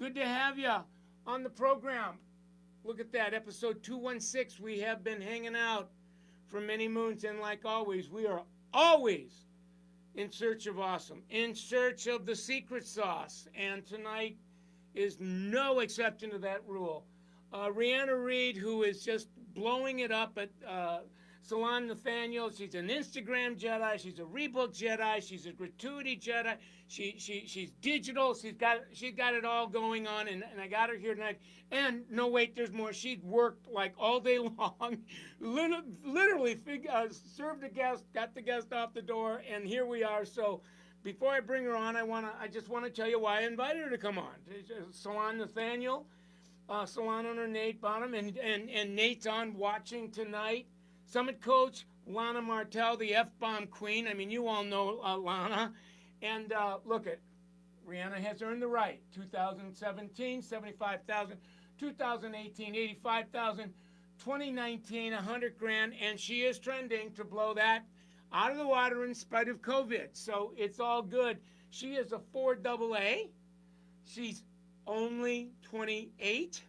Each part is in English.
good to have you on the program. Look at that, episode 216. We have been hanging out for many moons, and like always, we are always in search of awesome, in search of the secret sauce. And tonight is no exception to that rule. Reanna Reed, who is just blowing it up at Salon Nathaniel. She's an Instagram Jedi. She's a rebook Jedi. She's a gratuity Jedi. She's digital. She's got it all going on, and I got her here tonight. And no, wait, there's more. She's worked like all day long, literally served a guest, got the guest off the door, and here we are. So before I bring her on, I just want to tell you why I invited her to come on. Salon Nathaniel, salon owner Nate Bonham, and Nate's on watching tonight. Summit coach Lana Martell, the F-bomb queen. I mean, you all know Lana. And look at Reanna has earned the right. 2017, 75,000. 2018, 85,000. 2019, 100 grand. And she is trending to blow that out of the water in spite of COVID. So it's all good. She is a 4 AA. She's only 28.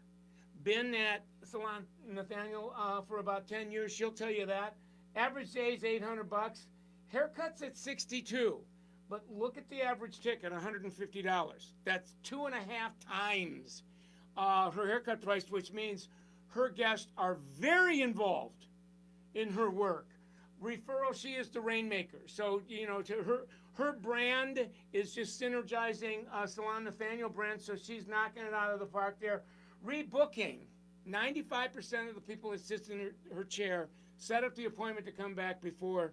Been at Salon Nathaniel for about 10 years. She'll tell you that. Average day is $800. Haircuts at $62. But look at the average ticket, $150. That's 2.5 times her haircut price, which means her guests are very involved in her work. Referral, she is the rainmaker. So, you know, to her brand is just synergizing Salon Nathaniel brand, so she's knocking it out of the park there. Rebooking, 95% of the people that sit in her chair set up the appointment to come back before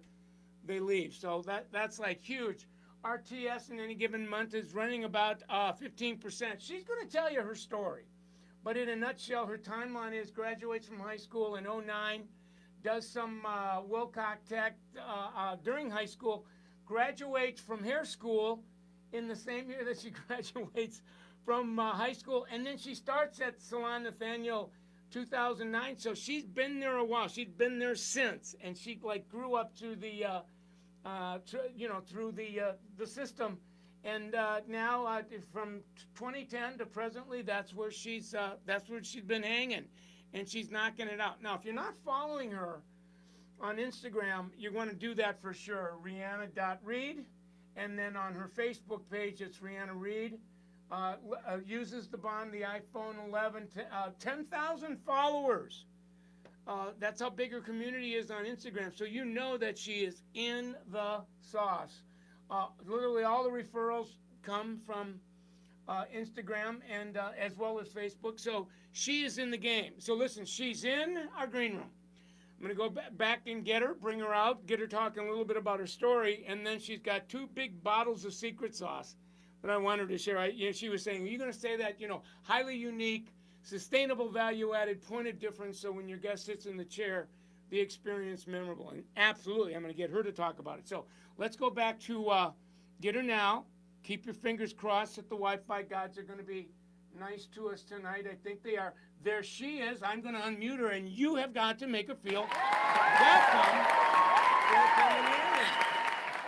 they leave. So that's like huge. RTS in any given month is running about 15%. She's going to tell you her story. But in a nutshell, her timeline is graduates from high school in 09, does some Wilcox Tech during high school, graduates from hair school in the same year that she graduates from high school, and then she starts at Salon Nathaniel 2009. So she's been there a while. She's been there since, and she like grew up through the through the system, and now from 2010 to presently, that's where she's been hanging, and she's knocking it out. Now, if you're not following her on Instagram, you're going to do that for sure. Reanna.Reed, and then on her Facebook page, it's Reanna Reed. Uses the iPhone 11, 10,000 followers. That's how big her community is on Instagram. So you know that she is in the sauce. Literally all the referrals come from Instagram and as well as Facebook. So she is in the game. So listen, she's in our green room. I'm going to go back and get her, bring her out, get her talking a little bit about her story, and then she's got 2 big bottles of secret sauce that I want her to share. She was saying, are you going to say that, highly unique, sustainable value-added point of difference, so when your guest sits in the chair, the experience memorable. And absolutely, I'm going to get her to talk about it. So let's go back to get her now. Keep your fingers crossed that the Wi-Fi gods are going to be nice to us tonight. I think they are. There she is. I'm going to unmute her, and you have got to make her feel welcome.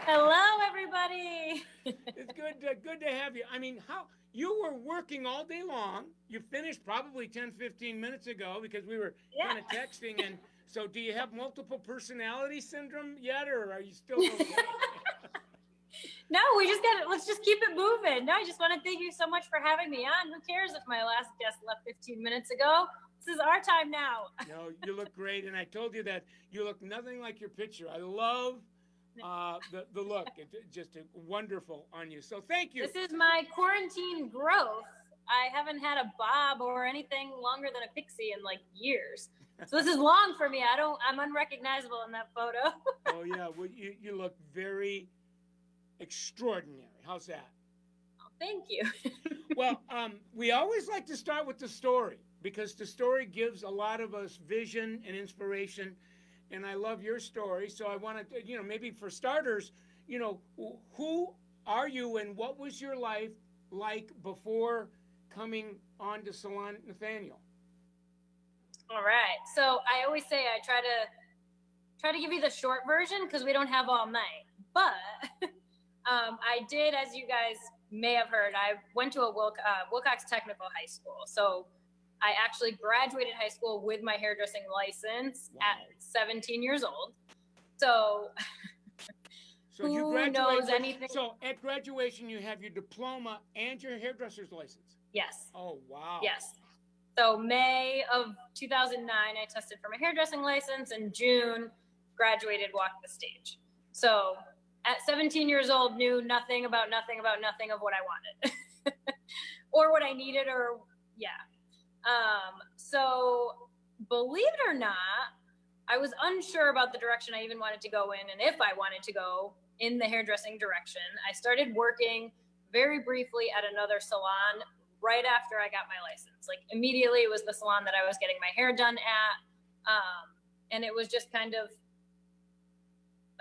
Hello, everybody. It's good to have you. I mean, how you were working all day long. You finished probably 10, 15 minutes ago because we were kind of texting. And so do you have multiple personality syndrome yet, or are you still okay? No, let's just keep it moving. No, I just want to thank you so much for having me on. Who cares if my last guest left 15 minutes ago? This is our time now. No, you look great. And I told you that you look nothing like your picture. I love the look. It's just wonderful on you. So thank you. This is my quarantine growth. I haven't had a bob or anything longer than a pixie in like years. So this is long for me. I'm unrecognizable in that photo. Oh yeah, well you look very extraordinary. How's that? Oh, thank you. Well, we always like to start with the story because the story gives a lot of us vision and inspiration. And I love your story. So I want to, maybe for starters, who are you and what was your life like before coming on to Salon Nathaniel? All right. So I always say I try to give you the short version because we don't have all night. But I did, as you guys may have heard, I went to a Wilcox Technical High School. So I actually graduated high school with my hairdressing license at 17 years old. So, so you who knows anything? So at graduation, you have your diploma and your hairdresser's license? Yes. Oh, wow. Yes. So May of 2009, I tested for my hairdressing license, and June, graduated, walked the stage. So at 17 years old, knew nothing about nothing of what I wanted or what I needed, or so believe it or not, I was unsure about the direction I even wanted to go in, and if I wanted to go in the hairdressing direction. I started working very briefly at another salon right after I got my license. Like immediately, it was the salon that I was getting my hair done at. And it was just kind of,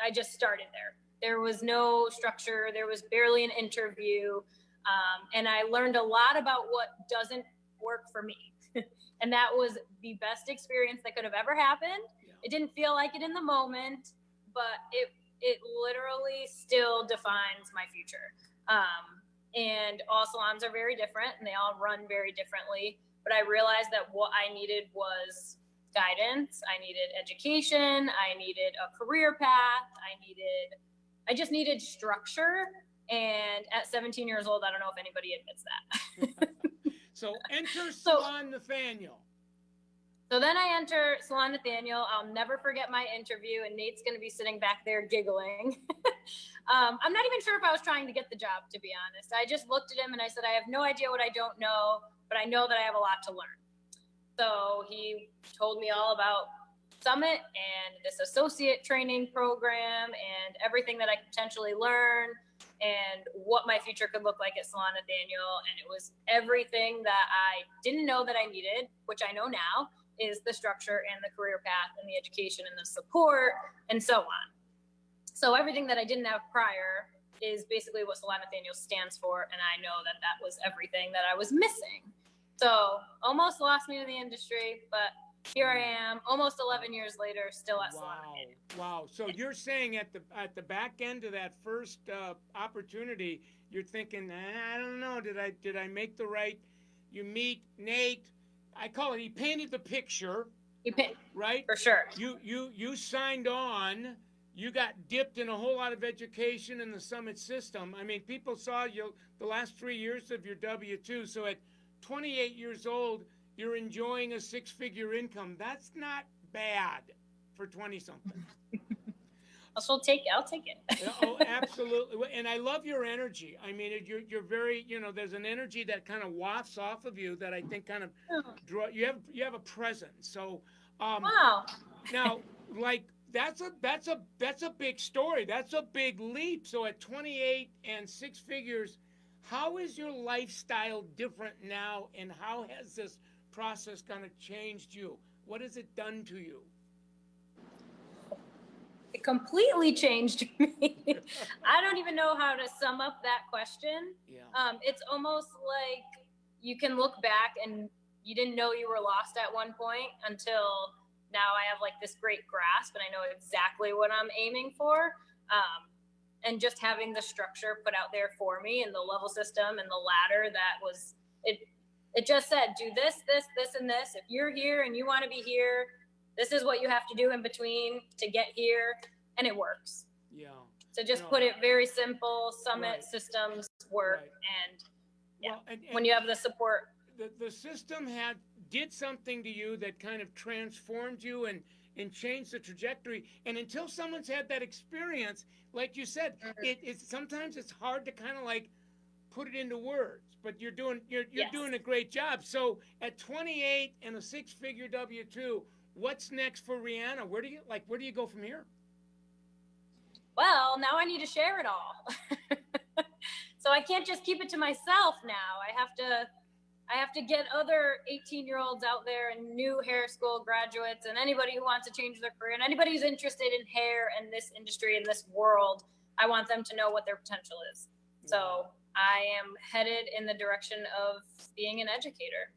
I just started there. There was no structure. There was barely an interview. And I learned a lot about what doesn't work for me. And that was the best experience that could have ever happened. Yeah. It didn't feel like it in the moment, but it literally still defines my future. And all salons are very different, and they all run very differently. But I realized that what I needed was guidance. I needed education. I needed a career path. I just needed structure. And at 17 years old, I don't know if anybody admits that. So enter Salon Nathaniel. So then I enter Salon Nathaniel. I'll never forget my interview, and Nate's going to be sitting back there giggling. I'm not even sure if I was trying to get the job, to be honest. I just looked at him and I said, I have no idea what I don't know, but I know that I have a lot to learn. So he told me all about Summit and this associate training program and everything that I could potentially learn and what my future could look like at Salon Nathaniel. And it was everything that I didn't know that I needed, which I know now, is the structure and the career path and the education and the support and so on. So everything that I didn't have prior is basically what Salon Nathaniel stands for. And I know that that was everything that I was missing. So almost lost me to the industry, but here I am, almost 11 years later, still at Salon Nathaniel. Wow. So you're saying at the back end of that first opportunity, you're thinking, I don't know, did I make the right? You meet Nate. I call it, he painted the picture. Right? For sure. You signed on. You got dipped in a whole lot of education in the Summit system. I mean, people saw you the last 3 years of your W-2. So at 28 years old, you're enjoying a six-figure income. That's not bad for 20-something. I'll take it. Oh, absolutely. And I love your energy. I mean, you're very, there's an energy that kind of wafts off of you that I think kind of you have a presence. So, wow. Now, like, that's a big story. That's a big leap. So at 28 and six figures, how is your lifestyle different now, and how has this process kind of changed you? What has it done to you? It completely changed me. I don't even know how to sum up that question. Yeah. It's almost like you can look back and you didn't know you were lost at one point until now I have like this great grasp and I know exactly what I'm aiming for. And just having the structure put out there for me and the level system and the ladder that was, it just said, do this, and this. If you're here and you want to be here, this is what you have to do in between to get here, and it works. Yeah. So just put it very simple, Summit systems work, and when you have the support. The system did something to you that kind of transformed you and changed the trajectory. And until someone's had that experience, like you said, sometimes it's hard to kind of like put it into words. But you're doing a great job. So at 28 and a six-figure W-2. What's next for Reanna? Where do you go from here? Well, now I need to share it all. So I can't just keep it to myself now. I have to get other 18-year-olds out there and new hair school graduates and anybody who wants to change their career and anybody who's interested in hair and this industry and this world. I want them to know what their potential is. So I am headed in the direction of being an educator.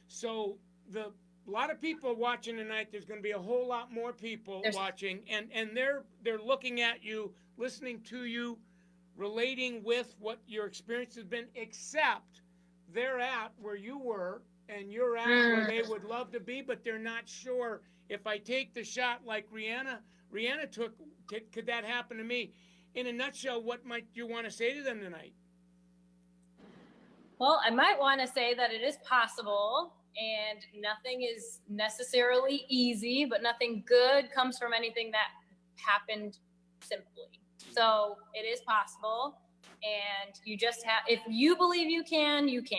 So a lot of people watching tonight. There's going to be a whole lot more people watching, and they're looking at you, listening to you. relating with what your experience has been, except they're at where you were and you're at where they would love to be, but they're not sure. If I take the shot like Reanna took, could that happen to me? In a nutshell, what might you want to say to them tonight? Well, I might want to say that it is possible, and nothing is necessarily easy, but nothing good comes from anything that happened simply. So it is possible, and you just have, if you believe you can, you can.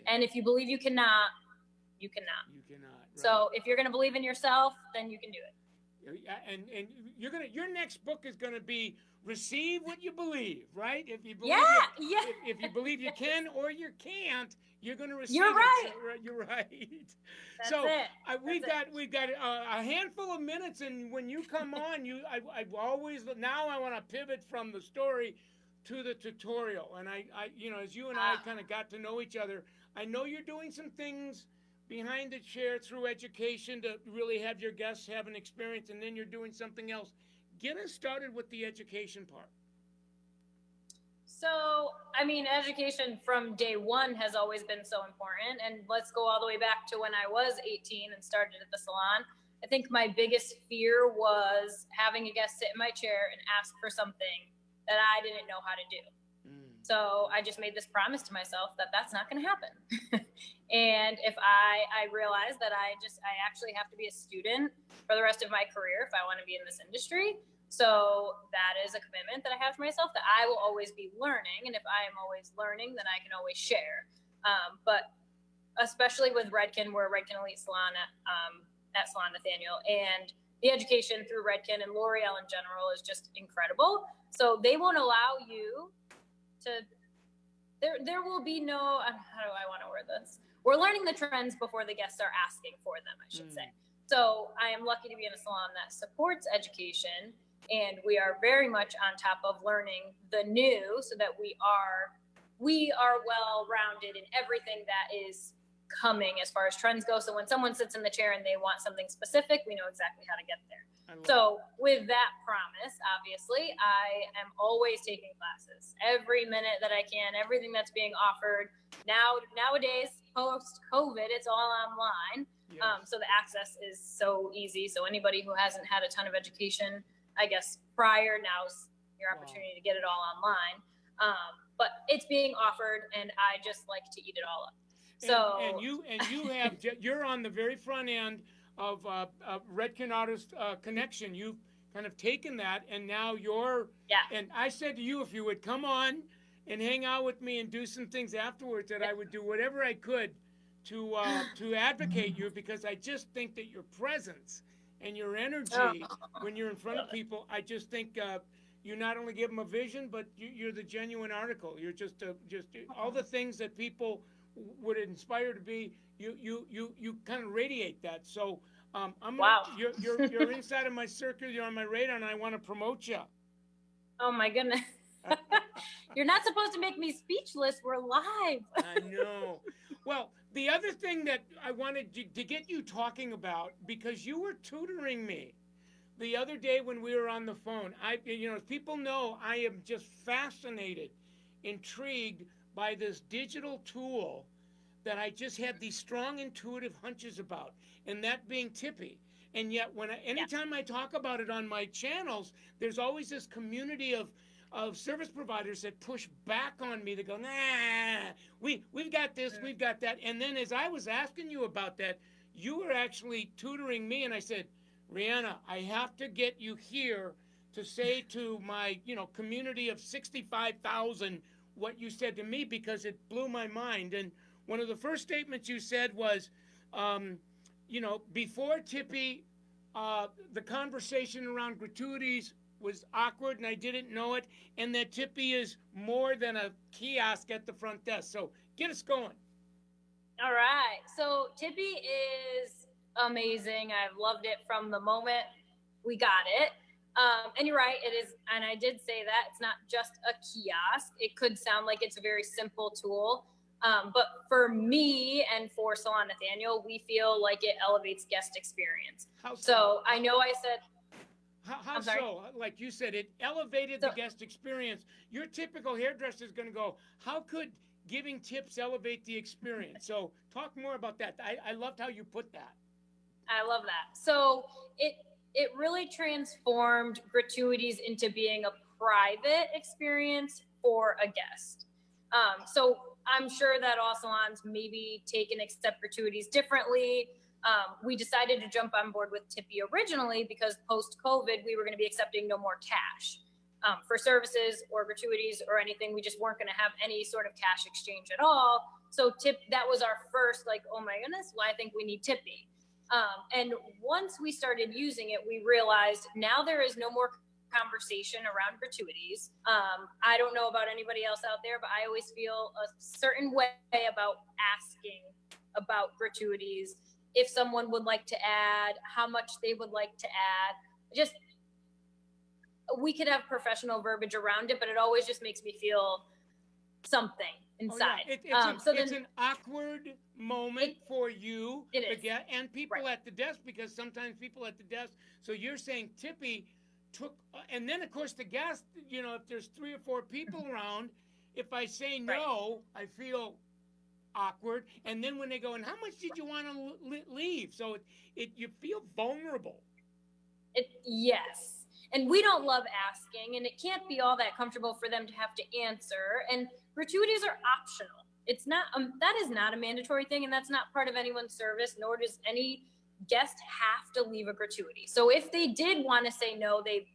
And if you believe you cannot, you cannot. You cannot. Right. So if you're going to believe in yourself, then you can do it. And your next book is going to be Receive What You Believe, right? If you believe if you believe you can or you can't, you're going to receive. You're right. So, you're right. That's so it. We've got a handful of minutes, and when you come on, I've always now I want to pivot from the story to the tutorial, and I as you and I kind of got to know each other, I know you're doing some things behind the chair through education to really have your guests have an experience, and then you're doing something else. Get us started with the education part. So, I mean, education from day one has always been so important. And let's go all the way back to when I was 18 and started at the salon. I think my biggest fear was having a guest sit in my chair and ask for something that I didn't know how to do. So I just made this promise to myself that that's not going to happen. And if I realized that I actually have to be a student for the rest of my career if I want to be in this industry. So that is a commitment that I have to myself, that I will always be learning. And if I am always learning, then I can always share. But especially with Redken, we're a Redken Elite Salon at Salon Nathaniel. And the education through Redken and L'Oreal in general is just incredible. So they won't allow you to, there will be no, how do I want to word this? We're learning the trends before the guests are asking for them, I should say. So I am lucky to be in a salon that supports education, and we are very much on top of learning the new so that we are well-rounded in everything that is coming as far as trends go. So when someone sits in the chair and they want something specific, we know exactly how to get there. So with that promise, obviously, I am always taking classes every minute that I can, everything that's being offered. Nowadays, post-COVID, it's all online. Yes. So the access is so easy. So anybody who hasn't had a ton of education, I guess, prior, now's your opportunity to get it all online. But it's being offered, and I just like to eat it all up. So you're on the very front end of Redken Artist Connection. You've kind of taken that, and now and I said to you, if you would come on and hang out with me and do some things afterwards, that I would do whatever I could to advocate you, because I just think that your presence and your energy when you're in front of people, I just think you not only give them a vision, but you're the genuine article. You're just all the things that people would inspire to be. You kind of radiate that. So you're inside of my circle. You're on my radar, and I want to promote you. Oh my goodness. You're not supposed to make me speechless. We're live. I know. Well, the other thing that I wanted to get you talking about, because you were tutoring me the other day when we were on the phone. As people know, I am just fascinated, intrigued by this digital tool that I just had these strong intuitive hunches about, and that being Tippy. And yet, anytime I talk about it on my channels, there's always this community of service providers that push back on me. They go, nah, we've got this, we've got that. And then as I was asking you about that, you were actually tutoring me, and I said, Reanna, I have to get you here to say to my community of 65,000 what you said to me, because it blew my mind. And one of the first statements you said was, before Tippy, the conversation around gratuities was awkward and I didn't know it, and that Tippy is more than a kiosk at the front desk. So get us going. All right. So Tippy is amazing. I've loved it from the moment we got it. And you're right, it is, and I did say that, it's not just a kiosk. It could sound like it's a very simple tool. But for me and for Salon Nathaniel, we feel like it elevates guest experience. So I know I said... How I'm sorry. so? Like you said, it elevated So the guest experience. Your typical hairdresser is going to go, how could giving tips elevate the experience? So talk more about that. I loved how you put that. I love that. So it really transformed gratuities into being a private experience for a guest. So I'm sure that all salons maybe take and accept gratuities differently. We decided to jump on board with Tippy originally because post-COVID, we were going to be accepting no more cash for services or gratuities or anything. We just weren't going to have any sort of cash exchange at all. So that was our first, like, oh my goodness, well, I think we need Tippy. And once we started using it, we realized now there is no more conversation around gratuities. I don't know about anybody else out there, but I always feel a certain way about asking about gratuities. If someone would like to add, how much they would like to add, just we could have professional verbiage around it, but it always just makes me feel something inside. Oh, yeah. It's an awkward moment for you to get, and people at the desk, because sometimes people at the desk. So you're saying Tippy took, and then of course the guest. You know, if there's 3 or 4 people around, if I say no, I feel awkward. And then when they go, and how much did you want to leave? So you feel vulnerable. Yes. And we don't love asking, and it can't be all that comfortable for them to have to answer. And gratuities are optional. It's not that is not a mandatory thing, and that's not part of anyone's service, nor does any guest have to leave a gratuity. So if they did want to say no, they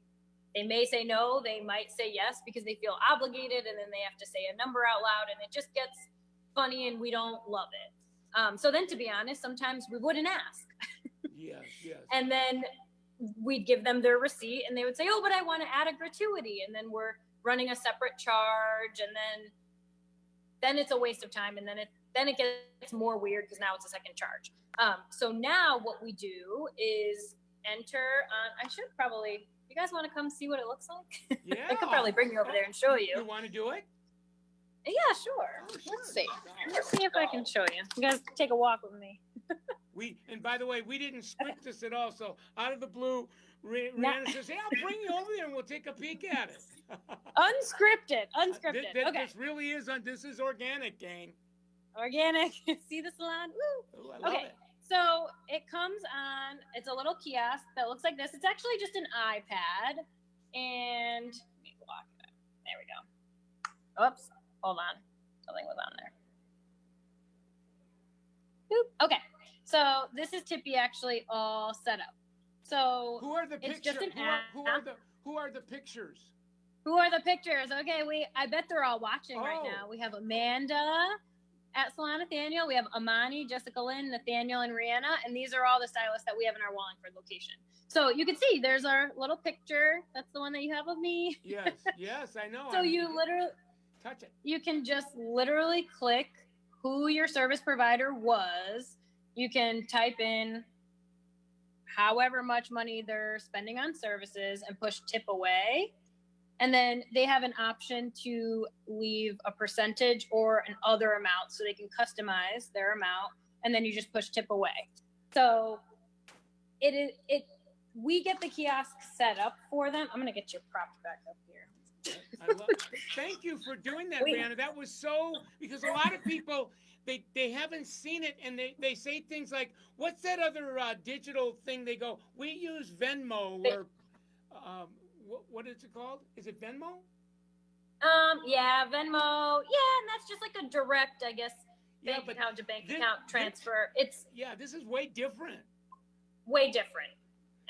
may say no, they might say yes because they feel obligated, and then they have to say a number out loud, and it just gets funny, and we don't love it. So then, to be honest, sometimes we wouldn't ask. Yes. And then we'd give them their receipt, and they would say, oh, but I want to add a gratuity. And then we're running a separate charge, and then it's a waste of time. And then it gets more weird because now it's a second charge. So now what we do is enter on, I should probably, you guys want to come see what it looks like? Yeah. I could probably bring you over there and show you. You want to do it? Yeah, sure. Oh, sure. Let's see. Let's see if I can show you. You guys take a walk with me. And by the way, we didn't script this at all. So out of the blue, Reanna says, "Hey, I'll bring you over there and we'll take a peek at it." Unscripted. Okay. This really is this is organic, gang. Organic. See the salon? Woo. Ooh, I love it. So it comes on. It's a little kiosk that looks like this. It's actually just an iPad, and let me lock it up. There we go. Oops. Hold on. Something was on there. Boop. Okay. So this is Tippy actually all set up. So who are the pictures? It's just an app. Who are the pictures? Who are the pictures? Okay, I bet they're all watching right now. We have Amanda at Salon Nathaniel. We have Amani, Jessica Lynn, Nathaniel, and Reanna. And these are all the stylists that we have in our Wallingford location. So you can see there's our little picture. That's the one that you have of me. Yes, I know. So you literally touch it. You can just literally click who your service provider was. You can type in however much money they're spending on services and push tip away. And then they have an option to leave a percentage or an other amount, so they can customize their amount. And then you just push tip away. So we get the kiosk set up for them. I'm going to get your props back up here. Thank you for doing that, Reanna. That was because a lot of people, they haven't seen it, and they say things like, what's that other digital thing? They go, we use Venmo, or what is it called? Is it Venmo? Yeah, Venmo. Yeah, and that's just like a direct, I guess, bank account to bank account transfer. This is way different. Way different.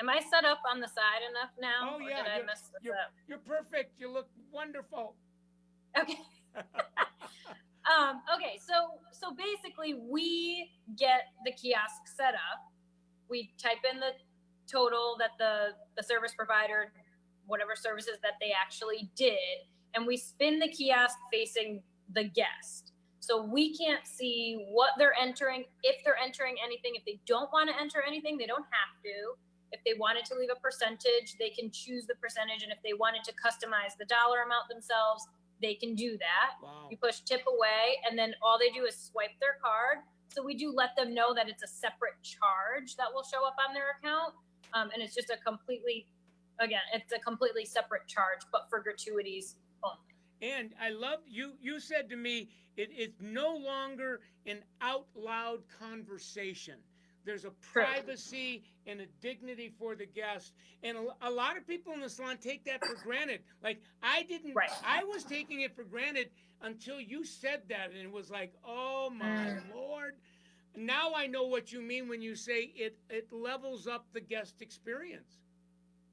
Am I set up on the side enough now? Oh, yeah. Did I mess this up? You're perfect. You look wonderful. Okay. Okay, so basically we get the kiosk set up. We type in the total that the service provider, whatever services that they actually did, and we spin the kiosk facing the guest. So we can't see what they're entering, if they're entering anything. If they don't want to enter anything, they don't have to. If they wanted to leave a percentage, they can choose the percentage. And if they wanted to customize the dollar amount themselves, they can do that. Wow. You push tip away, and then all they do is swipe their card. So we do let them know that it's a separate charge that will show up on their account. And it's just a completely again, it's a completely separate charge, but for gratuities only. And I love you said to me it's no longer an out loud conversation. There's a True. privacy and a dignity for the guest. And a lot of people in the salon take that for granted. Like I didn't, Right. I was taking it for granted until you said that. And it was like, oh my Lord. Now I know what you mean when you say it levels up the guest experience.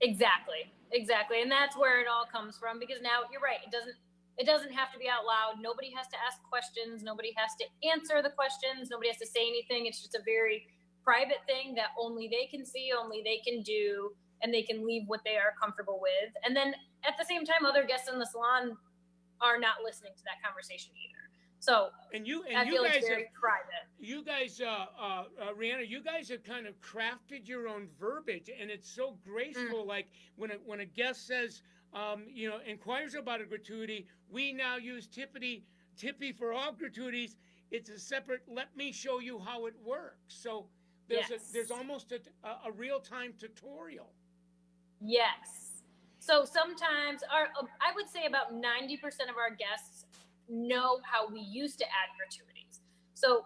Exactly. And that's where it all comes from, because now you're right. It doesn't have to be out loud. Nobody has to ask questions. Nobody has to answer the questions. Nobody has to say anything. It's just a very private thing that only they can see, only they can do, and they can leave what they are comfortable with. And then at the same time, other guests in the salon are not listening to that conversation either. So I feel guys it's very private. You guys, Reanna, you guys have kind of crafted your own verbiage, and it's so graceful. Like when a guest says, inquires about a gratuity, we now use Tippy for all gratuities. It's a separate. Let me show you how it works. So there's almost a real time tutorial. Yes. So sometimes I would say about 90% of our guests know how we used to add gratuities. So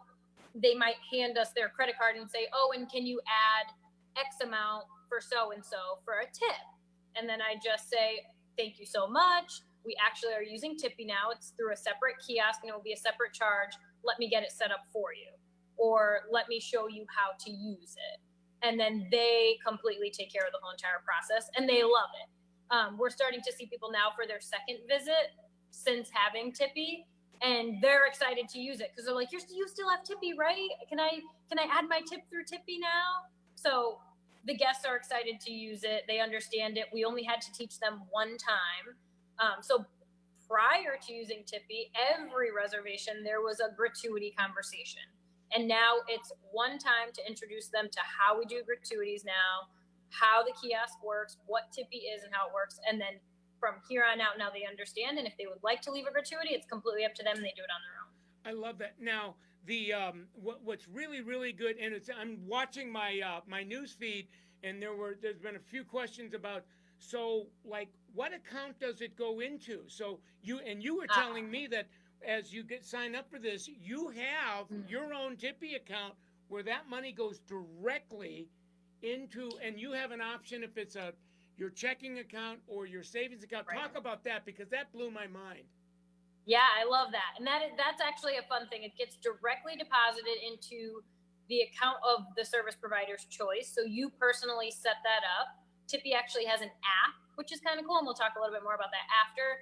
they might hand us their credit card and say, oh, and can you add X amount for so-and-so for a tip? And then I just say, thank you so much. We actually are using Tippy now. It's through a separate kiosk and it will be a separate charge. Let me get it set up for you. Or let me show you how to use it. And then they completely take care of the whole entire process and they love it. We're starting to see people now for their second visit since having Tippy, and they're excited to use it because they're like, you still have Tippy, right? Can I add my tip through Tippy now? So the guests are excited to use it. They understand it. We only had to teach them one time. So prior to using Tippy, every reservation, there was a gratuity conversation. And now it's one time to introduce them to how we do gratuities now, how the kiosk works, what Tippy is and how it works. And then from here on out, now they understand. And if they would like to leave a gratuity, it's completely up to them and they do it on their own. I love that. Now, the what's really, really good, and I'm watching my my news feed, and there's been a few questions about, so like what account does it go into? So you were telling me that as you get signed up for this, you have your own Tippy account where that money goes directly into, and you have an option if it's your checking account or your savings account. Right. Talk about that, because that blew my mind. Yeah, I love that. And that's actually a fun thing. It gets directly deposited into the account of the service provider's choice. So you personally set that up. Tippy actually has an app, which is kind of cool, and we'll talk a little bit more about that after.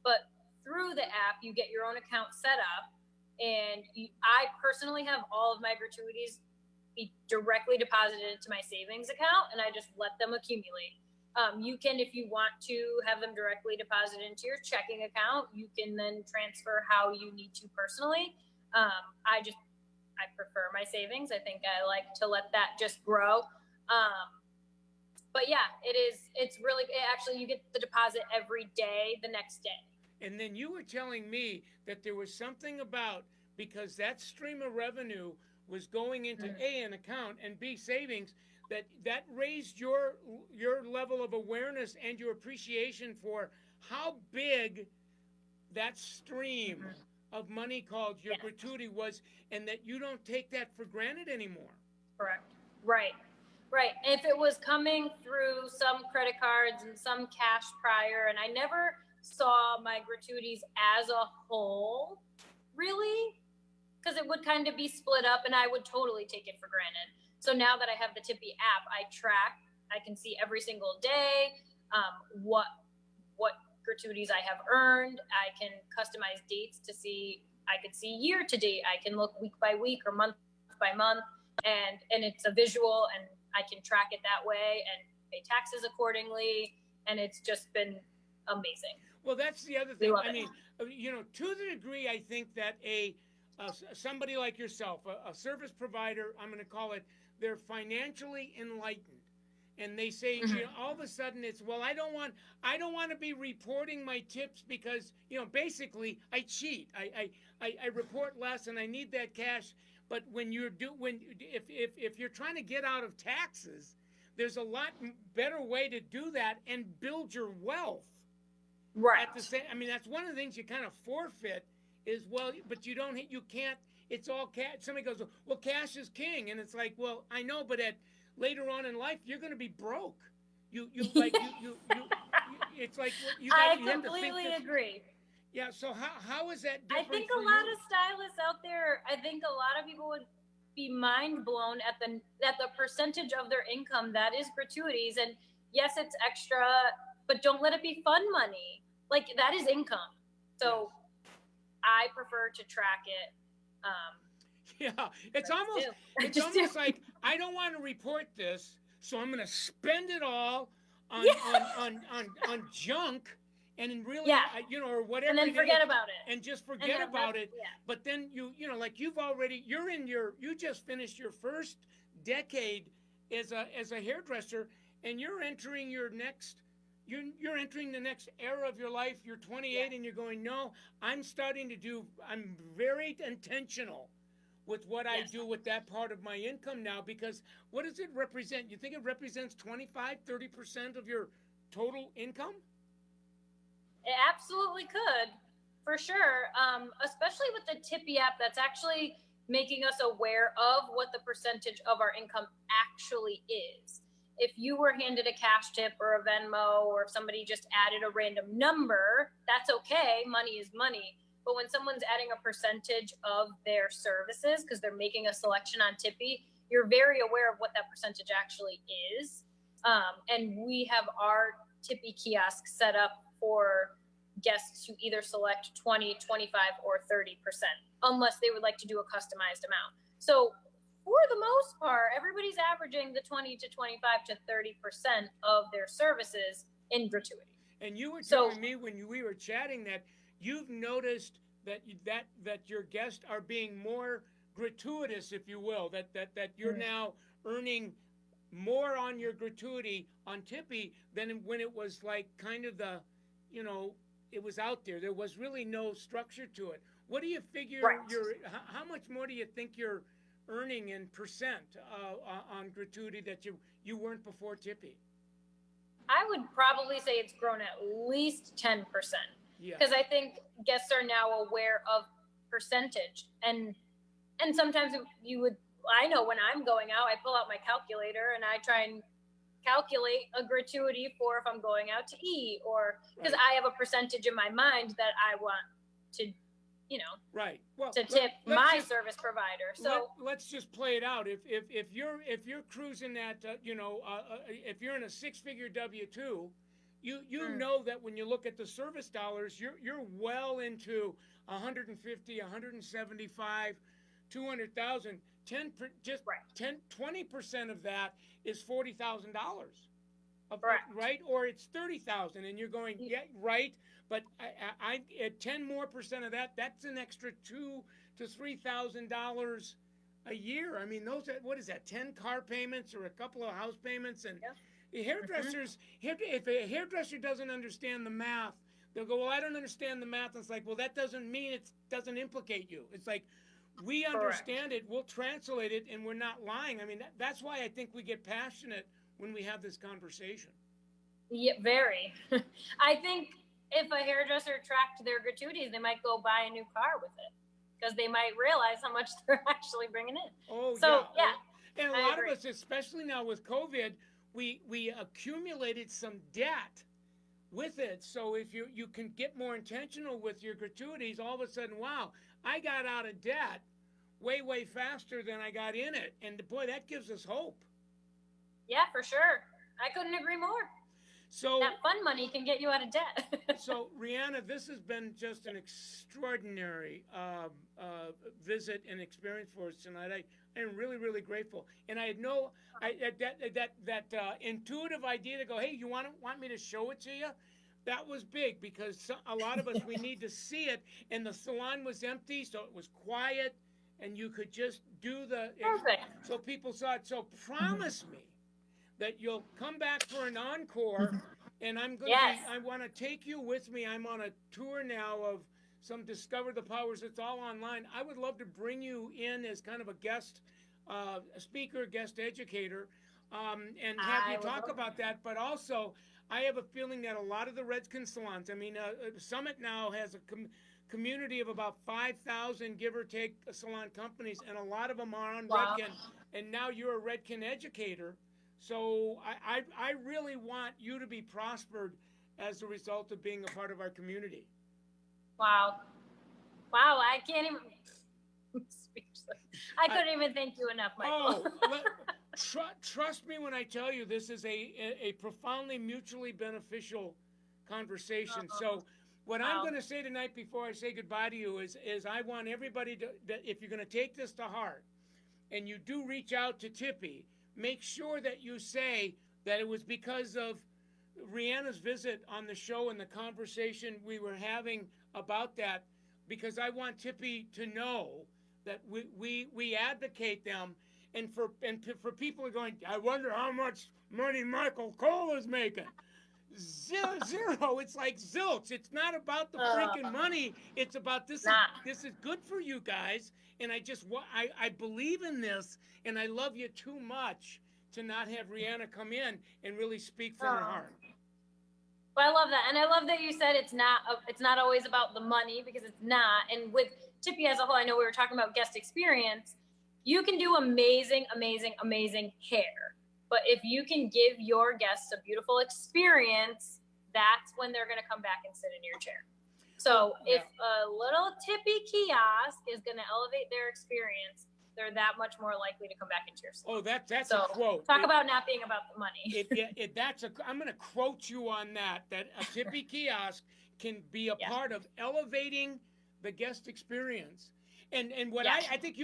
But through the app, you get your own account set up, and I personally have all of my gratuities be directly deposited into my savings account, and I just let them accumulate. You can, if you want to have them directly deposited into your checking account, you can then transfer how you need to personally. I prefer my savings. I think I like to let that just grow. But yeah, it's really, actually you get the deposit every day, the next day. And then you were telling me that there was something about, because that stream of revenue was going into A, an account, and B, savings, that raised your level of awareness and your appreciation for how big that stream of money called your gratuity was, and that you don't take that for granted anymore. Correct. Right. If it was coming through some credit cards and some cash prior, and I never saw my gratuities as a whole, really, because it would kind of be split up, and I would totally take it for granted. So now that I have the Tippy app, I can see every single day what gratuities I have earned. I can customize dates to see. I could see year to date. I can look week by week or month by month, and it's a visual, and I can track it that way and pay taxes accordingly. And it's just been amazing. Well, that's the other thing. I mean, to the degree, I think that somebody like yourself, a service provider, I'm going to call it, they're financially enlightened, and they say, all of a sudden it's, well, I don't want to be reporting my tips because, basically I cheat. I report less and I need that cash. But if you're trying to get out of taxes, there's a lot better way to do that and build your wealth. Right. At the same, I mean, that's one of the things you kind of forfeit is, well, but you can't. It's all cash. Somebody goes, well, cash is king, and it's like, well, I know, but later on in life, you're going to be broke. It's like I completely agree. Yeah. So how is that I different? think a lot of stylists out there. I think a lot of people would be mind blown at the percentage of their income that is gratuities. And yes, it's extra, but don't let it be fun money. Like, that is income. So I prefer to track it. Yeah, it's almost like, I don't want to report this, so I'm going to spend it all on junk, and really, or whatever, and then forget about it, and just forget about it. Yeah. But then you just finished your first decade as a hairdresser, and you're entering your next. You're entering the next era of your life. You're 28, and you're going, no, I'm very intentional with what I do with that part of my income now, because what does it represent? You think it represents 25-30% of your total income? It absolutely could, for sure. Especially with the Tippy app, that's actually making us aware of what the percentage of our income actually is. If you were handed a cash tip or a Venmo, or if somebody just added a random number, that's okay. Money is money. But when someone's adding a percentage of their services because they're making a selection on Tippy, you're very aware of what that percentage actually is. And we have our Tippy kiosk set up for guests to either select 20, 25, or 30%, unless they would like to do a customized amount. So for the most part, everybody's averaging the 20 to 25 to 30% of their services in gratuity. And you were telling me when we were chatting that you've noticed that your guests are being more gratuitous, if you will, that you're now earning more on your gratuity on Tippy than when it was like kind of it was out there. There was really no structure to it. What do you figure how much more do you think you're earning in percent on gratuity that you weren't before Tippy? I would probably say it's grown at least 10%. Because I think guests are now aware of percentage, and sometimes I know when I'm going out, I pull out my calculator and I try and calculate a gratuity for if I'm going out to eat, or because I have a percentage in my mind that I want to, to tip my service provider. So let's just play it out. If you're cruising at if you're in a 6-figure W-2, you know that when you look at the service dollars, you're well into 150, 175, 200,000. 20% of that is $40,000. Right? Or it's 30,000, and you're going, right, but I at 10% more of that, that's an extra $2,000 to $3,000 a year. I mean, what is that? 10 car payments or a couple of house payments, and hairdressers. If a hairdresser doesn't understand the math, they'll go, well, I don't understand the math. And it's like, well, that doesn't mean it doesn't implicate you. It's like, we understand it, we'll translate it, and we're not lying. I mean, that's why I think we get passionate when we have this conversation. Yeah, very. I think if a hairdresser tracked their gratuities, they might go buy a new car with it, because they might realize how much they're actually bringing in. Oh, so, yeah. And a lot of us, especially now with COVID, we accumulated some debt with it. So if you can get more intentional with your gratuities, all of a sudden, wow, I got out of debt way faster than I got in it. And boy, that gives us hope. Yeah, for sure. I couldn't agree more. So that fun money can get you out of debt. So, Reanna, this has been just an extraordinary visit and experience for us tonight. I am really, really grateful. And I had that intuitive idea to go, hey, you want me to show it to you? That was big, because a lot of us, we need to see it. And the salon was empty, so it was quiet, and you could just do Perfect. So people saw it. So promise me that you'll come back for an encore, and I'm going I want to take you with me. I'm on a tour now of some Discover the Powers. It's all online. I would love to bring you in as kind of a guest speaker, guest educator. and have I you would talk love about that. But also, I have a feeling that a lot of the Redskin salons, I mean, Summit now has a community of about 5,000, give or take, salon companies, and a lot of them are on Wow. Redken. And now you're a Redken educator. So I really want you to be prospered as a result of being a part of our community. Wow. Wow, I can't even. I'm speechless. I couldn't even thank you enough, Michael. Trust me when I tell you this is a profoundly mutually beneficial conversation. So what I'm going to say tonight before I say goodbye to you is I want everybody to, that if you're going to take this to heart and you do reach out to Tippy, make sure that you say that it was because of Reanna's visit on the show and the conversation we were having about that, because I want Tippy to know that we advocate them. And for people who are going, I wonder how much money Michael Cole is making. Zero. It's like zilch. It's not about the freaking money. It's about this. This is good for you guys. And I believe in this, and I love you too much to not have Reanna come in and really speak from her heart. Well, I love that, and I love that you said it's not always about the money, because it's not. And with Tippy as a whole, I know we were talking about guest experience. You can do amazing, amazing, amazing hair. But if you can give your guests a beautiful experience, that's when they're going to come back and sit in your chair. So if a little Tippy kiosk is going to elevate their experience, they're that much more likely to come back into your salon. Oh, that's a quote. Talk about not being about the money. I'm going to quote you on that a Tippy kiosk can be a part of elevating the guest experience. And what I think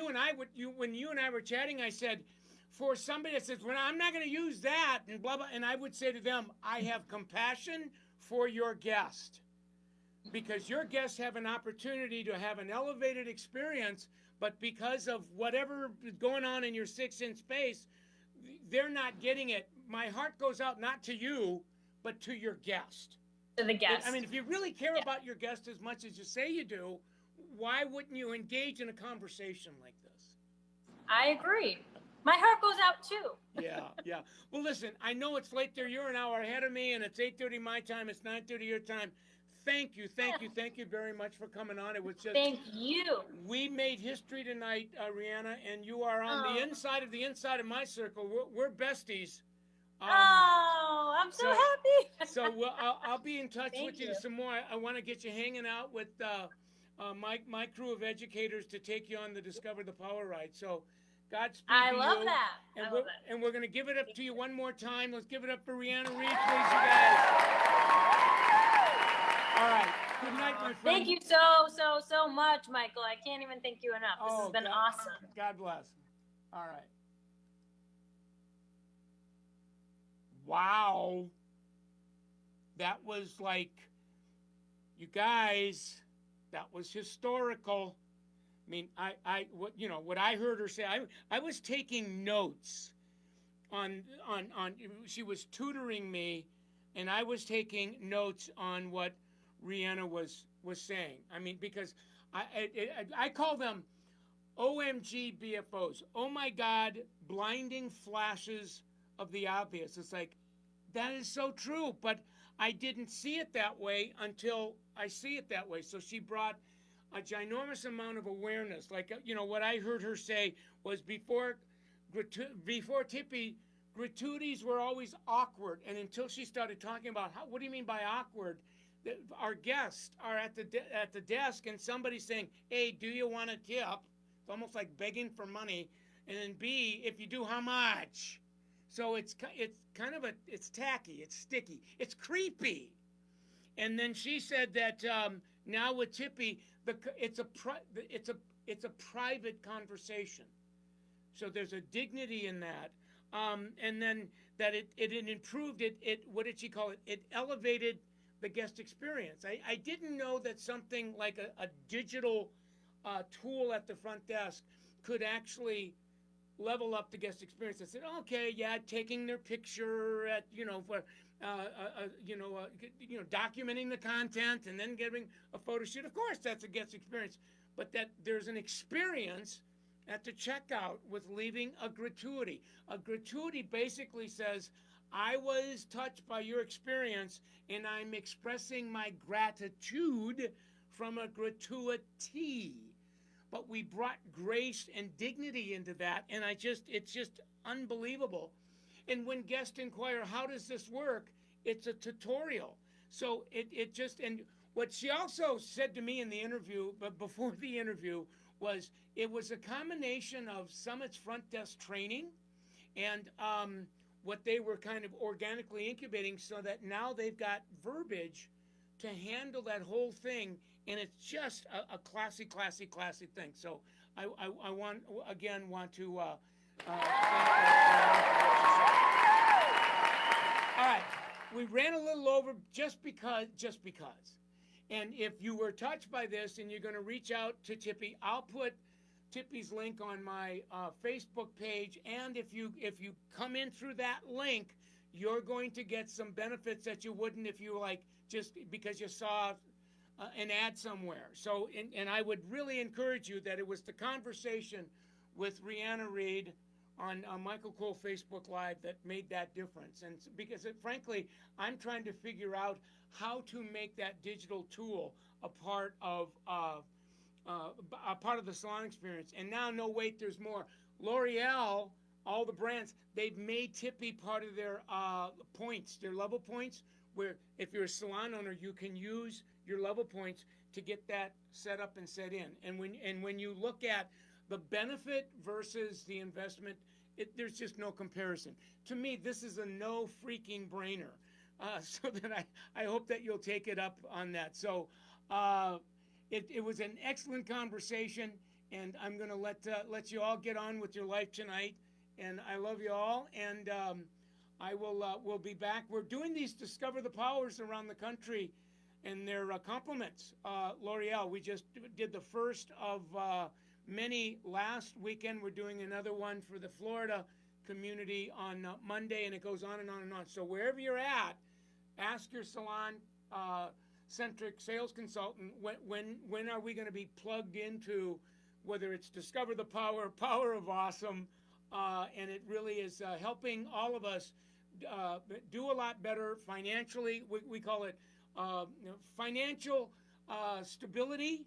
when you and I were chatting, I said, for somebody that says, well, I'm not going to use that and blah, blah, and I would say to them, I have compassion for your guest, because your guests have an opportunity to have an elevated experience, but because of whatever is going on in your 6-inch space, they're not getting it. My heart goes out not to you, but to your guest. To the guest. I mean, if you really care about your guest as much as you say you do, why wouldn't you engage in a conversation like this? I agree. My heart goes out too. Yeah. Well, listen, I know it's late there. You're an hour ahead of me, and it's 8:30 my time. It's 9:30 your time. Thank you very much for coming on. It was just. Thank you. We made history tonight, Reanna, and you are on the inside of my circle. We're besties. I'm so happy. So I'll be in touch with you some more. I want to get you hanging out with my crew of educators to take you on the Discover the Power ride. So Godspeed to you. I love that. And we're going to give it up to you one more time. Let's give it up for Reanna Reed, please, you guys. All right. Good night, my friend. Thank you so much, Michael. I can't even thank you enough. This has been awesome. God bless. All right. Wow. That was like, you guys, that was historical. I mean, what I heard her say, I was taking notes on she was tutoring me, and I was taking notes on what Reanna was saying. I mean, because I call them OMG BFOs. Oh my God, blinding flashes of the obvious. It's like, that is so true, but I didn't see it that way until I see it that way. So she brought a ginormous amount of awareness. Like, what I heard her say was before Tippy, gratuities were always awkward. And until she started talking about, what do you mean by awkward? Our guests are at the desk and somebody's saying, hey, do you want a tip? It's almost like begging for money. And then B, if you do, how much? So it's kind of it's tacky, it's sticky, it's creepy. And then she said that now with Tippy, it's a private conversation. So there's a dignity in that. And then that it improved it. What did she call it? It elevated the guest experience. I didn't know that something like a digital tool at the front desk could actually level up the guest experience. I said, okay, yeah, taking their picture at, documenting the content and then giving a photo shoot. Of course, that's a guest experience, but that there's an experience at the checkout with leaving a gratuity. A gratuity basically says, I was touched by your experience and I'm expressing my gratitude from a gratuity. But we brought grace and dignity into that, and it's just unbelievable. And when guests inquire, how does this work? It's a tutorial. So it just, and what she also said to me in the interview, but before the interview, was it was a combination of Summit's front desk training and what they were kind of organically incubating, so that now they've got verbiage to handle that whole thing, and it's just a classy thing. So I want to all right, we ran a little over just because. And if you were touched by this and you're going to reach out to Tippy, I'll put Tippy's link on my Facebook page. And if you come in through that link, you're going to get some benefits that you wouldn't if you just because you saw an ad somewhere. So, and I would really encourage you that it was the conversation with Reanna Reed on Michael Cole Facebook Live that made that difference. And because frankly, I'm trying to figure out how to make that digital tool a part of the salon experience. And now, no wait, there's more. L'Oreal, all the brands, they've made Tippy part of their points, their level points, where if you're a salon owner, you can use your level points to get that set up and set in. And when you look at the benefit versus the investment, there's just no comparison. To me, this is a no freaking brainer. So that I hope that you'll take it up on that. So it was an excellent conversation, and I'm going to let you all get on with your life tonight. And I love you all, and I will be back. We're doing these Discover the Powers around the country, and they're compliments. L'Oreal, we just did the first of many last weekend. We're doing another one for the Florida community on Monday, and it goes on and on and on. So wherever you're at, ask your salon centric sales consultant, when are we going to be plugged into, whether it's Discover the Power of Awesome, and it really is helping all of us do a lot better financially. We call it financial stability,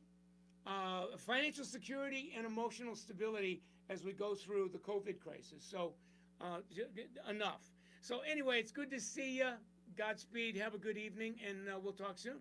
financial security, and emotional stability as we go through the COVID crisis. So enough. So anyway, it's good to see you. Godspeed. Have a good evening, and we'll talk soon.